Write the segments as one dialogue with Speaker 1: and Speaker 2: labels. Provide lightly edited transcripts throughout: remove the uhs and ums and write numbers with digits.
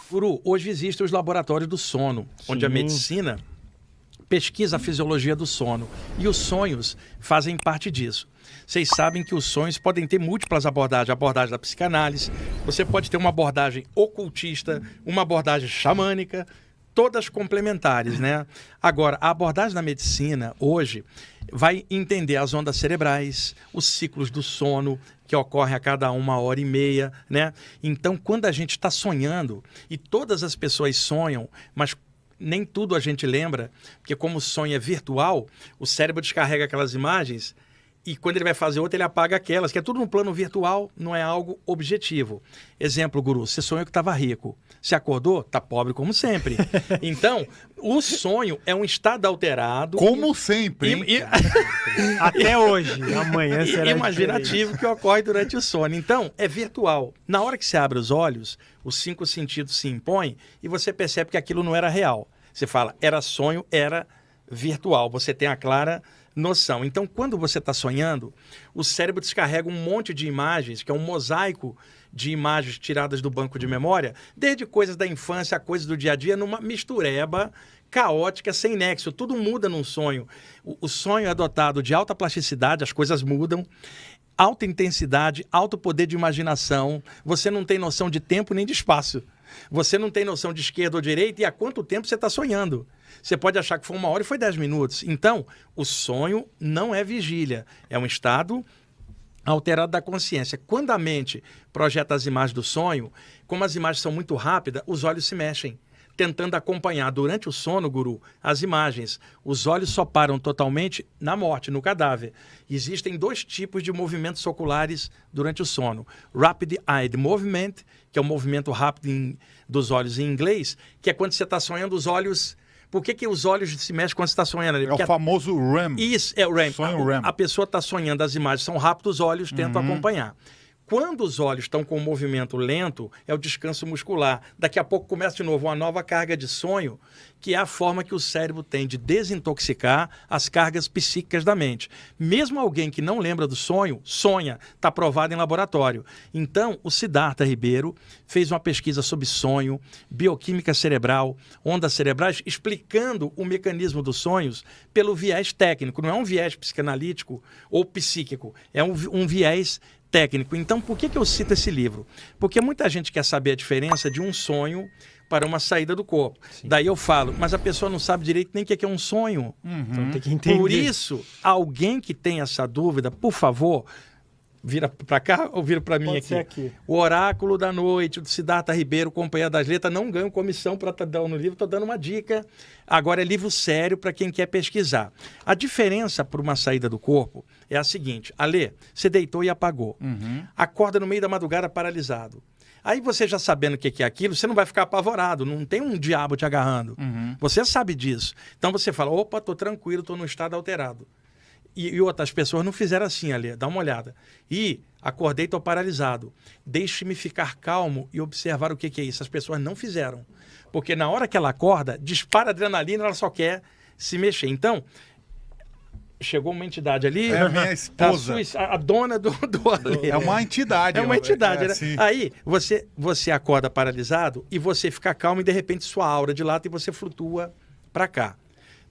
Speaker 1: Guru, hoje existem os laboratórios do sono, onde a medicina pesquisa a fisiologia do sono. E os sonhos fazem parte disso. Vocês sabem que os sonhos podem ter múltiplas abordagens. A abordagem da psicanálise, você pode ter uma abordagem ocultista, uma abordagem xamânica, todas complementares, né? Agora, a abordagem da medicina hoje vai entender as ondas cerebrais, os ciclos do sono, que ocorrem a cada 1h30, né? Então, quando a gente está sonhando, e todas as pessoas sonham, mas nem tudo a gente lembra, porque como o sonho é virtual, o cérebro descarrega aquelas imagens e quando ele vai fazer outra, ele apaga aquelas, que é tudo no plano virtual, não é algo objetivo. Exemplo, Guru, você sonhou que estava rico. Se acordou, está pobre como sempre. Então, o sonho é um estado alterado.
Speaker 2: Como sempre.
Speaker 3: Até hoje, amanhã será
Speaker 1: imaginativo que ocorre durante o sono. Então, é virtual. Na hora que você abre os olhos, os 5 sentidos se impõem e você percebe que aquilo não era real. Você fala, era sonho, era virtual. Você tem a clara noção. Então, quando você está sonhando, o cérebro descarrega um monte de imagens, que é um mosaico de imagens tiradas do banco de memória, desde coisas da infância a coisas do dia a dia, numa mistureba caótica, sem nexo. Tudo muda num sonho. O sonho é dotado de alta plasticidade, as coisas mudam, alta intensidade, alto poder de imaginação. Você não tem noção de tempo nem de espaço. Você não tem noção de esquerda ou direita e há quanto tempo você está sonhando. Você pode achar que foi 1 hora e foi 10 minutos. Então, o sonho não é vigília. É um estado alterado da consciência. Quando a mente projeta as imagens do sonho, como as imagens são muito rápidas, os olhos se mexem, tentando acompanhar durante o sono, Guru, as imagens. Os olhos só param totalmente na morte, no cadáver. Existem 2 tipos de movimentos oculares durante o sono. Rapid Eye Movement, que é o movimento rápido dos olhos em inglês, que é quando você está sonhando os olhos... Por que os olhos se mexem quando você está sonhando?
Speaker 2: Porque o famoso REM.
Speaker 1: Isso, é o REM.
Speaker 2: Sonho REM.
Speaker 1: A pessoa está sonhando, as imagens são rápidas, os olhos tentam acompanhar. Quando os olhos estão com um movimento lento, é o descanso muscular. Daqui a pouco começa de novo uma nova carga de sonho, que é a forma que o cérebro tem de desintoxicar as cargas psíquicas da mente. Mesmo alguém que não lembra do sonho, sonha. Está provado em laboratório. Então, o Siddhartha Ribeiro fez uma pesquisa sobre sonho, bioquímica cerebral, ondas cerebrais, explicando o mecanismo dos sonhos pelo viés técnico. Não é um viés psicanalítico ou psíquico, é um viés técnico. Então, por que eu cito esse livro? Porque muita gente quer saber a diferença de um sonho para uma saída do corpo. Sim. Daí eu falo, mas a pessoa não sabe direito nem o que é um sonho.
Speaker 3: Então tem que entender.
Speaker 1: Por isso, alguém que tem essa dúvida, por favor, vira para cá ou vira para mim aqui? O Oráculo da Noite, do Siddhartha Ribeiro, Companhia das Letras, não ganho comissão para estar dando no livro, estou dando uma dica. Agora é livro sério para quem quer pesquisar. A diferença para uma saída do corpo é a seguinte, Alê, você deitou e apagou. Acorda no meio da madrugada paralisado. Aí você já sabendo o que é aquilo, você não vai ficar apavorado, não tem um diabo te agarrando. Você sabe disso. Então você fala, opa, estou tranquilo, estou no estado alterado. E outras pessoas não fizeram assim, Alê, dá uma olhada. E acordei, estou paralisado. Deixe-me ficar calmo e observar o que é isso. As pessoas não fizeram. Porque na hora que ela acorda, dispara adrenalina, ela só quer se mexer. Então, chegou uma entidade ali.
Speaker 2: É a minha esposa.
Speaker 1: A dona do Alê.
Speaker 2: É uma entidade.
Speaker 1: É uma entidade, né?
Speaker 2: Assim.
Speaker 1: Aí, você acorda paralisado e você fica calmo e, de repente, sua aura dilata e você flutua para cá.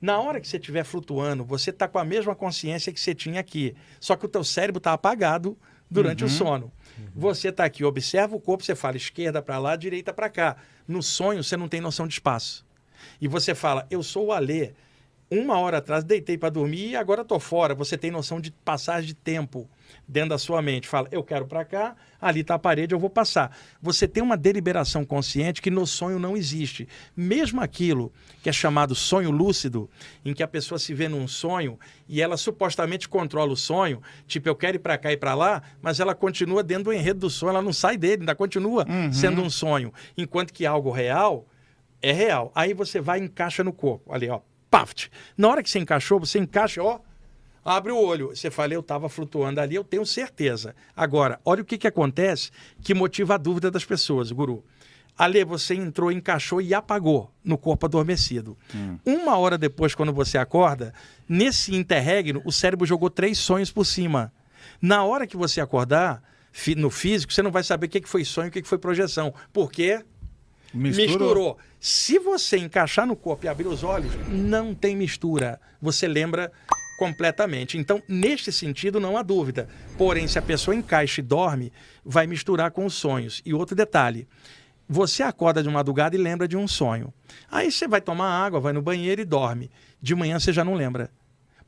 Speaker 1: Na hora que você estiver flutuando, você está com a mesma consciência que você tinha aqui. Só que o teu cérebro está apagado durante o sono. Você está aqui, observa o corpo, você fala esquerda para lá, direita para cá. No sonho, você não tem noção de espaço. E você fala, eu sou o Alê. 1 hora atrás, deitei para dormir e agora estou fora. Você tem noção de passagem de tempo dentro da sua mente. Fala, eu quero para cá, ali está a parede, eu vou passar. Você tem uma deliberação consciente que no sonho não existe. Mesmo aquilo que é chamado sonho lúcido, em que a pessoa se vê num sonho e ela supostamente controla o sonho, tipo, eu quero ir para cá e para lá, mas ela continua dentro do enredo do sonho, ela não sai dele, ainda continua sendo um sonho. Enquanto que algo real é real. Aí você vai e encaixa no corpo. Ali, ó. Paft. Na hora que você encaixou, você encaixa, ó, abre o olho. Você fala, eu estava flutuando ali, eu tenho certeza. Agora, olha o que acontece que motiva a dúvida das pessoas, Guru. Alê, você entrou, encaixou e apagou no corpo adormecido. 1 hora depois, quando você acorda, nesse interregno, o cérebro jogou 3 sonhos por cima. Na hora que você acordar, no físico, você não vai saber o que foi sonho e o que foi projeção. Por quê? Misturou. Se você encaixar no corpo e abrir os olhos, não tem mistura. Você lembra completamente. Então, neste sentido, não há dúvida. Porém, se a pessoa encaixa e dorme, vai misturar com os sonhos. E outro detalhe, você acorda de madrugada e lembra de um sonho. Aí você vai tomar água, vai no banheiro e dorme. De manhã você já não lembra.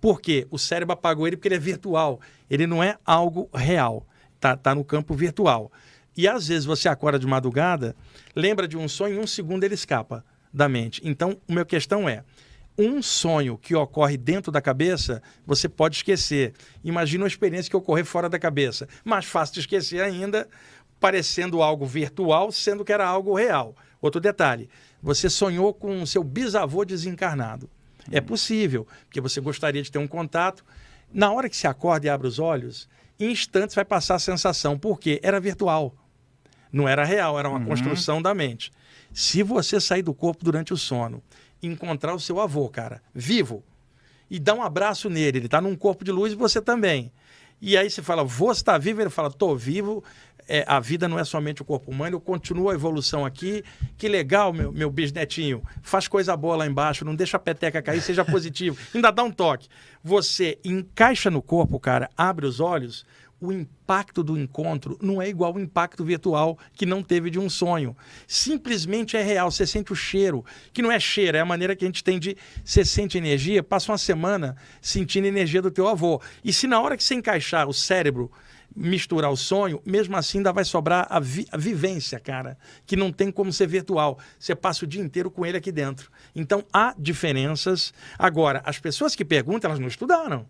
Speaker 1: Por quê? O cérebro apagou ele porque ele é virtual. Ele não é algo real. Tá no campo virtual. E às vezes você acorda de madrugada, lembra de um sonho e em um segundo ele escapa da mente. Então, a minha questão é, um sonho que ocorre dentro da cabeça, você pode esquecer. Imagina uma experiência que ocorrer fora da cabeça. Mais fácil de esquecer ainda, parecendo algo virtual, sendo que era algo real. Outro detalhe, você sonhou com o seu bisavô desencarnado. É possível, porque você gostaria de ter um contato. Na hora que você acorda e abre os olhos, em instantes vai passar a sensação, porque era virtual. Não era real, era uma construção da mente. Se você sair do corpo durante o sono, encontrar o seu avô, cara, vivo, e dar um abraço nele, ele está num corpo de luz e você também. E aí você fala, você está vivo? Ele fala, estou vivo, a vida não é somente o corpo humano, eu continuo a evolução aqui, que legal, meu bisnetinho, faz coisa boa lá embaixo, não deixa a peteca cair, seja positivo, ainda dá um toque. Você encaixa no corpo, cara, abre os olhos, o impacto do encontro não é igual ao impacto virtual que não teve de um sonho. Simplesmente é real, você sente o cheiro, que não é cheiro, é a maneira que a gente tem de... Você sente energia, passa uma semana sentindo a energia do teu avô. E se na hora que você encaixar o cérebro, misturar o sonho, mesmo assim ainda vai sobrar a vivência, cara, que não tem como ser virtual. Você passa o dia inteiro com ele aqui dentro. Então, há diferenças. Agora, as pessoas que perguntam, elas não estudaram.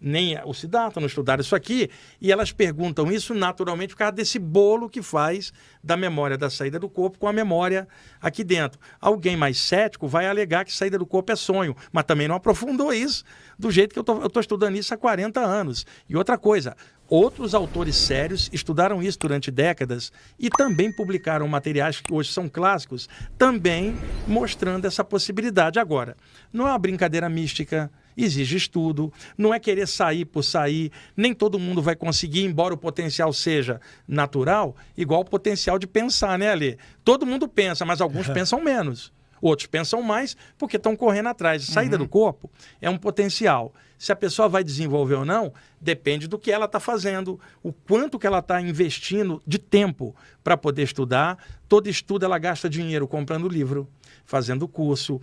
Speaker 1: Nem o Siddhartha não estudaram isso aqui, e elas perguntam isso naturalmente por causa desse bolo que faz da memória da saída do corpo com a memória aqui dentro. Alguém mais cético vai alegar que saída do corpo é sonho, mas também não aprofundou isso do jeito que eu estou estudando isso há 40 anos. E outra coisa, outros autores sérios estudaram isso durante décadas e também publicaram materiais que hoje são clássicos, também mostrando essa possibilidade. Agora, não é uma brincadeira mística, exige estudo, não é querer sair por sair, nem todo mundo vai conseguir, embora o potencial seja natural, igual o potencial de pensar, né, Alê? Todo mundo pensa, mas alguns pensam menos. Outros pensam mais porque estão correndo atrás. Saída do corpo é um potencial. Se a pessoa vai desenvolver ou não, depende do que ela está fazendo, o quanto que ela está investindo de tempo para poder estudar. Todo estudo ela gasta dinheiro comprando livro, fazendo curso,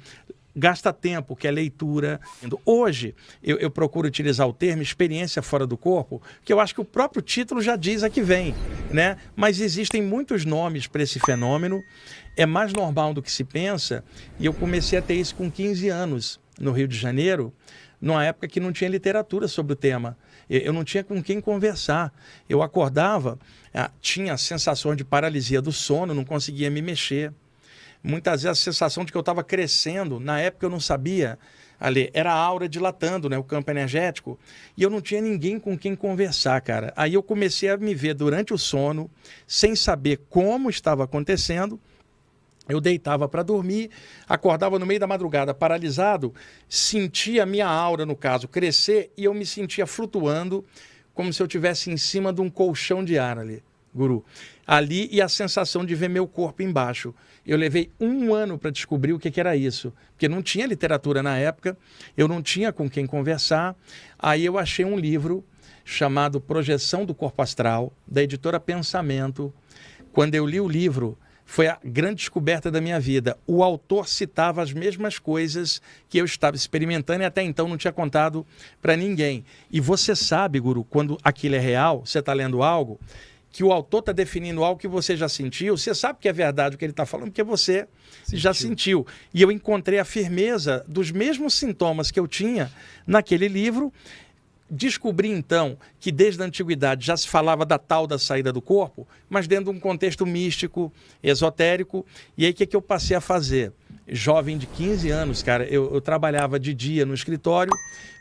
Speaker 1: gasta tempo, que é leitura. Hoje, eu procuro utilizar o termo experiência fora do corpo, que eu acho que o próprio título já diz a que vem, né? Mas existem muitos nomes para esse fenômeno, é mais normal do que se pensa, e eu comecei a ter isso com 15 anos, no Rio de Janeiro, numa época que não tinha literatura sobre o tema. Eu não tinha com quem conversar. Eu acordava, tinha sensações de paralisia do sono, não conseguia me mexer. Muitas vezes a sensação de que eu estava crescendo, na época eu não sabia, ali, era a aura dilatando, né, o campo energético, e eu não tinha ninguém com quem conversar, cara. Aí eu comecei a me ver durante o sono, sem saber como estava acontecendo. Eu deitava para dormir, acordava no meio da madrugada paralisado, sentia a minha aura, no caso, crescer, e eu me sentia flutuando como se eu estivesse em cima de um colchão de ar ali, Guru. Ali, e a sensação de ver meu corpo embaixo. Eu levei 1 ano para descobrir o que era isso, porque não tinha literatura na época, eu não tinha com quem conversar. Aí eu achei um livro chamado Projeção do Corpo Astral, da editora Pensamento. Quando eu li o livro, foi a grande descoberta da minha vida. O autor citava as mesmas coisas que eu estava experimentando e até então não tinha contado para ninguém. E você sabe, Guru, quando aquilo é real, você está lendo algo, que o autor está definindo algo que você já sentiu, você sabe que é verdade o que ele está falando, porque você já sentiu. E eu encontrei a firmeza dos mesmos sintomas que eu tinha naquele livro. Descobri, então, que desde a antiguidade já se falava da tal da saída do corpo, mas dentro de um contexto místico, esotérico. E aí, o que eu passei a fazer? Jovem de 15 anos, cara, eu trabalhava de dia no escritório,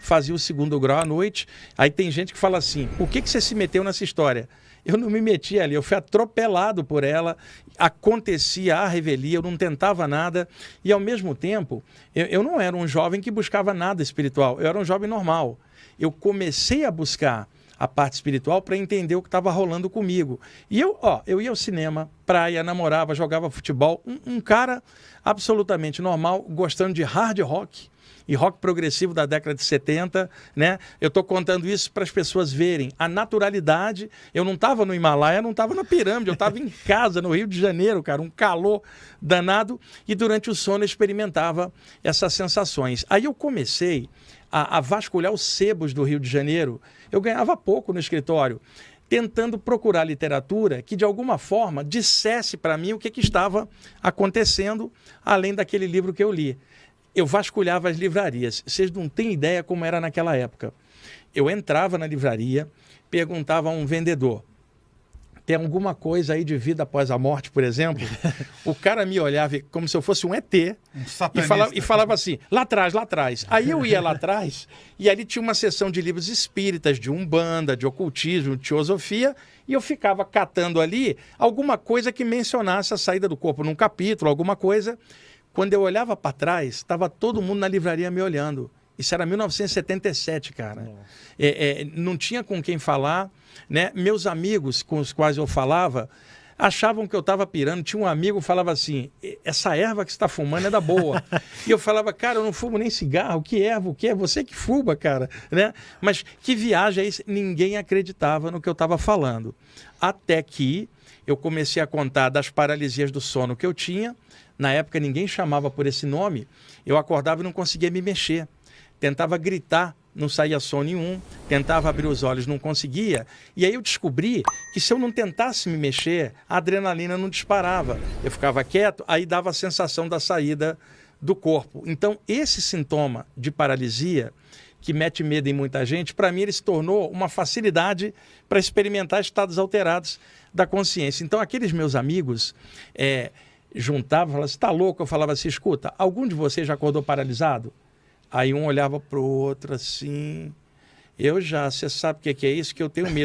Speaker 1: fazia o 2º grau à noite. Aí tem gente que fala assim, por que você se meteu nessa história? Eu não me meti ali, eu fui atropelado por ela, acontecia a revelia, eu não tentava nada. E, ao mesmo tempo, eu não era um jovem que buscava nada espiritual, eu era um jovem normal. Eu comecei a buscar a parte espiritual para entender o que estava rolando comigo. E eu ia ao cinema, praia, namorava, jogava futebol. Um cara absolutamente normal, gostando de hard rock e rock progressivo da década de 70, né? Eu estou contando isso para as pessoas verem a naturalidade. Eu não estava no Himalaia, não estava na pirâmide, eu estava em casa, no Rio de Janeiro, cara, um calor danado, e durante o sono eu experimentava essas sensações. Aí eu comecei a vasculhar os sebos do Rio de Janeiro. Eu ganhava pouco no escritório, tentando procurar literatura que, de alguma forma, dissesse para mim o que estava acontecendo, além daquele livro que eu li. Eu vasculhava as livrarias. Vocês não têm ideia como era naquela época. Eu entrava na livraria, perguntava a um vendedor: tem alguma coisa aí de vida após a morte, por exemplo? O cara me olhava como se eu fosse um ET e falava assim, lá atrás, lá atrás. Aí eu ia lá atrás e ali tinha uma seção de livros espíritas, de umbanda, de ocultismo, de teosofia, e eu ficava catando ali alguma coisa que mencionasse a saída do corpo num capítulo, alguma coisa. Quando eu olhava para trás, estava todo mundo na livraria me olhando. Isso era 1977, cara. Não tinha com quem falar, né? Meus amigos com os quais eu falava achavam que eu estava pirando. Tinha um amigo que falava assim, essa erva que você está fumando é da boa. E eu falava, cara, eu não fumo nem cigarro. Que erva? O que é? Você que fuma, cara. Né? Mas que viagem é isso? Ninguém acreditava no que eu estava falando. Até que eu comecei a contar das paralisias do sono que eu tinha. Na época ninguém chamava por esse nome. Eu acordava e não conseguia me mexer. Tentava gritar, não saía som nenhum. Tentava abrir os olhos, não conseguia. E aí eu descobri que se eu não tentasse me mexer, a adrenalina não disparava. Eu ficava quieto, aí dava a sensação da saída do corpo. Então, esse sintoma de paralisia, que mete medo em muita gente, para mim ele se tornou uma facilidade para experimentar estados alterados da consciência. Então, aqueles meus amigos juntavam e falavam, você está louco? Eu falava assim, escuta, algum de vocês já acordou paralisado? Aí um olhava para o outro assim, você sabe o que é isso? Que eu tenho medo.